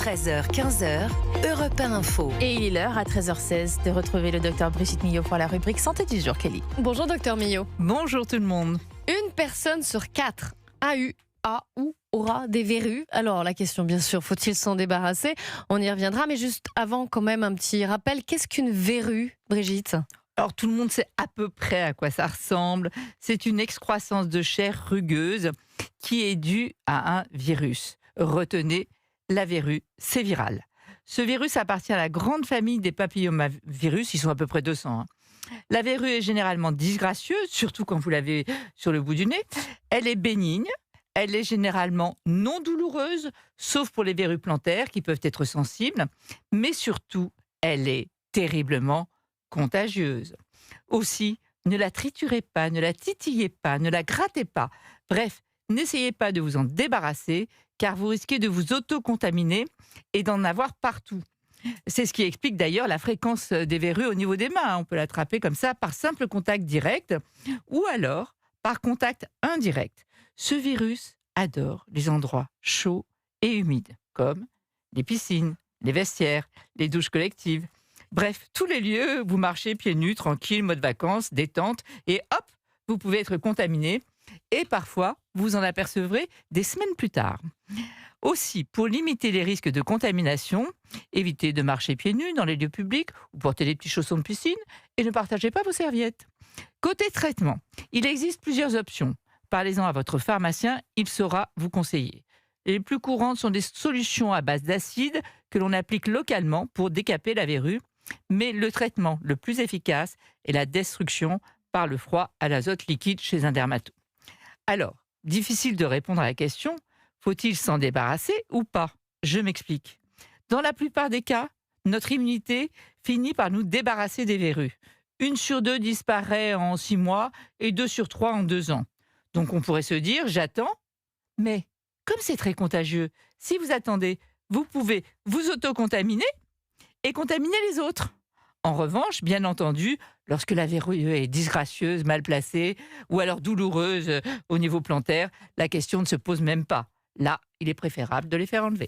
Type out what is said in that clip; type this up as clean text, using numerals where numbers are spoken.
13h-15h, Europe 1 Info. Et il est l'heure, à 13h16, de retrouver le docteur Brigitte Millot pour la rubrique Santé du jour, Kelly. Bonjour docteur Millot. Bonjour tout le monde. Une personne sur 4 a ou aura des verrues. Alors la question bien sûr, faut-il s'en débarrasser? On y reviendra, mais juste avant quand même un petit rappel. Qu'est-ce qu'une verrue, Brigitte? Alors tout le monde sait à peu près à quoi ça ressemble. C'est une excroissance de chair rugueuse qui est due à un virus. Retenez, la verrue, c'est viral. Ce virus appartient à la grande famille des papillomavirus, ils sont à peu près 200. La verrue est généralement disgracieuse, surtout quand vous l'avez sur le bout du nez. Elle est bénigne, elle est généralement non douloureuse, sauf pour les verrues plantaires qui peuvent être sensibles, mais surtout, elle est terriblement contagieuse. Aussi, ne la triturez pas, ne la titillez pas, ne la grattez pas. Bref, n'essayez pas de vous en débarrasser, car vous risquez de vous auto-contaminer et d'en avoir partout. C'est ce qui explique d'ailleurs la fréquence des verrues au niveau des mains. On peut l'attraper comme ça par simple contact direct ou alors par contact indirect. Ce virus adore les endroits chauds et humides, comme les piscines, les vestiaires, les douches collectives. Bref, tous les lieux où vous marchez pieds nus, tranquille, mode vacances, détente, et hop, vous pouvez être contaminé. Et parfois, vous en apercevrez des semaines plus tard. Aussi, pour limiter les risques de contamination, évitez de marcher pieds nus dans les lieux publics ou portez des petits chaussons de piscine et ne partagez pas vos serviettes. Côté traitement, il existe plusieurs options. Parlez-en à votre pharmacien, il saura vous conseiller. Les plus courantes sont des solutions à base d'acide que l'on applique localement pour décaper la verrue, mais le traitement le plus efficace est la destruction par le froid à l'azote liquide chez un dermato. Alors, difficile de répondre à la question, faut-il s'en débarrasser ou pas? Je m'explique. Dans la plupart des cas, notre immunité finit par nous débarrasser des verrues. 1 sur 2 disparaît en 6 mois et 2 sur 3 en 2 ans. Donc on pourrait se dire, j'attends, mais comme c'est très contagieux, si vous attendez, vous pouvez vous auto-contaminer et contaminer les autres. En revanche, bien entendu, lorsque la verrue est disgracieuse, mal placée, ou alors douloureuse au niveau plantaire, la question ne se pose même pas. Là, il est préférable de les faire enlever.